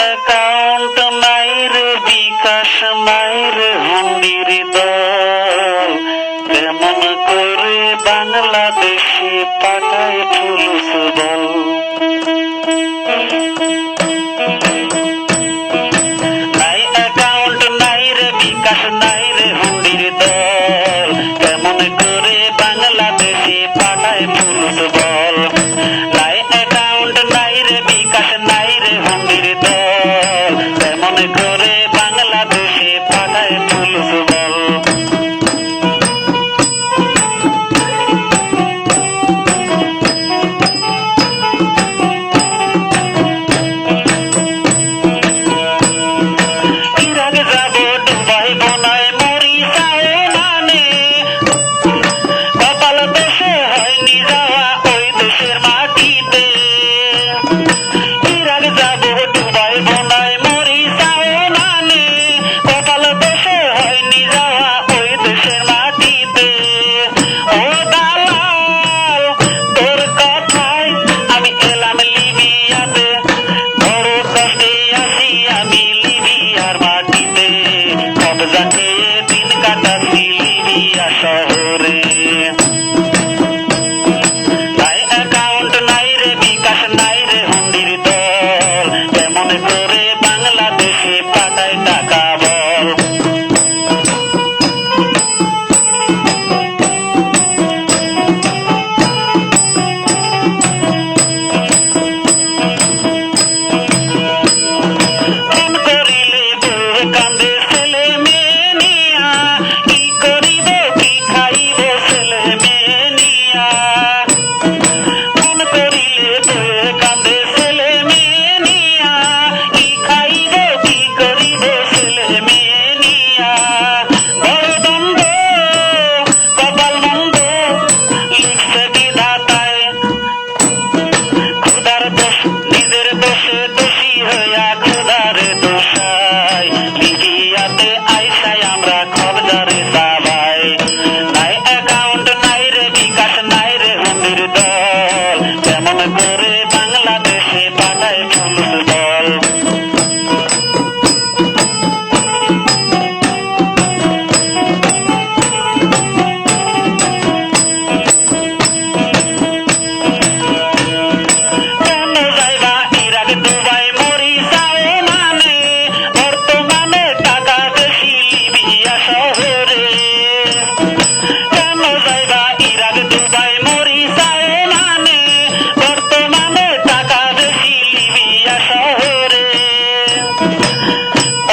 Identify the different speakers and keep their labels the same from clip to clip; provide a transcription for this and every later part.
Speaker 1: Account নাই রে বিকাশ নাই রে হুন্ডির দল, কেমন করে বাংলাদেশে পাঠায় ফুলুস বল। নাই অ্যাকাউন্ট নাই রে বিকাশ নাই রে হুন্ডির দল, কেমন করে বাংলাদেশে পাঠায় ফুলুস বল। নাই অ্যাকাউন্ট নাই রে বিকাশ নাই রে হুন্ডির দল, কেমন করে বাংলাদেশে পাঠায় ফুলুস বল। শহরে নাই অ্যাকাউন্ট নাই রে বিকাশ নাই রে হুন্ডির দল, কেমন করে বাংলাদেশে পাঠায় টাকা বল। মন করিলে বউ কান্দে ছেলে মেয়ে নিয়া, কি করিব কি খাইব ছেলে মেয়ে নিয়া। মন করিলে বউ কান্দে ছেলে মেয়ে নিয়া, কি খাইব কি করিব ছেলে মেয়ে নিয়া। বড় দ্বন্দ্ব কপাল মন্দ লিখছে বিধাতায়, খুদার দোষ নিজের দোষে দোষী হইয়া খুদারে দোষায়, লিবিয়াতে আইসাই আমরা খবজারে চাবাই। নাই অ্যাকাউন্ট নাই রে বিকাশ নাই রে হুন্ডির দল, কেমন করে বাংলাদেশে পাঠায় ফুলুস বল। কেন যাইবা ইরাক দুবাই মরিসাও মানে, বর্তমানে টাকা বেশি লিবিয়া শহরে। কেন যাইবা ইরাক দুবাই মরিসাও মানে, বর্তমানে টাকা বেশি লিবিয়া শহরে।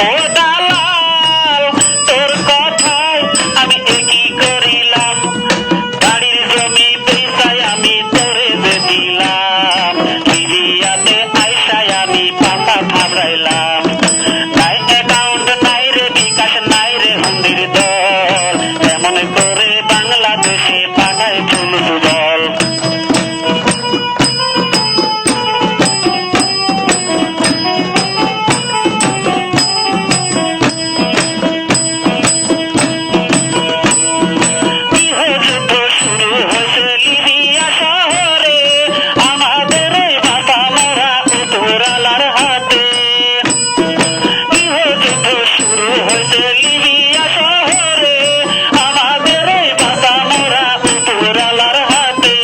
Speaker 1: ও দালাল তোর কথায় আমি একই করিলাম, বাড়ির জমি বেচাই আমি তোরে যে দিলাম, লিবিয়াতে আইসাই আমি পাতা থাকাইলাম। নাই অ্যাকাউন্ট নাই রে বিকাশ নাই রে হুন্ডির দল, কেমন করে বাংলাদেশে পাঠায় ফুলুস বল। গৃহযুদ্ধ শুরু হয়েছে লিবিয়া শহরে, আমাদের এই মাথা মরা উত্তরালার হাতে। গৃহযুদ্ধ শুরু হয়েছে লিবিয়া শহরে, আমাদের এই মাথা মরা উত্তরালার হাতে।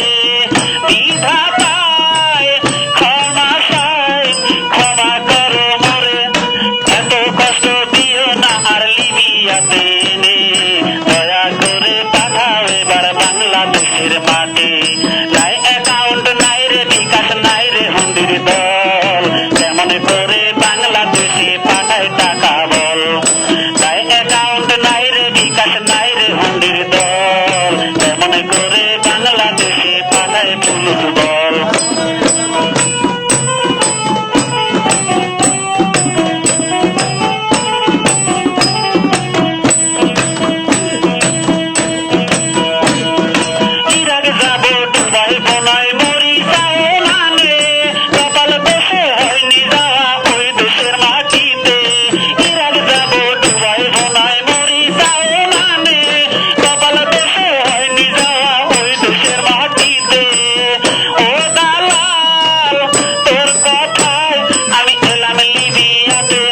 Speaker 1: বিধাতায় ক্ষমা চাই, ক্ষমা করো মোরে, এত কষ্ট দিও না আর লিবিয়াতে এনে, দয়া করে পাঠাও এবার বাংলাদেশের মাঠে। নাই অ্যাকাউন্ট নাই রে বিকাশ নাই রে হুন্ডির দল, কেমন করে বাংলাদেশে পাঠায় টাকা বল। নাই অ্যাকাউন্ট নাই রে বিকাশ নাই রে হুন্ডির দল, কেমন করে বাংলাদেশে পাঠায় ফুলুস বল। ইরাক যাব ডুবাই বনাই মরিসাও মানে, কপাল দোষে হয়নি যাওয়া ওই লিবিয়াতে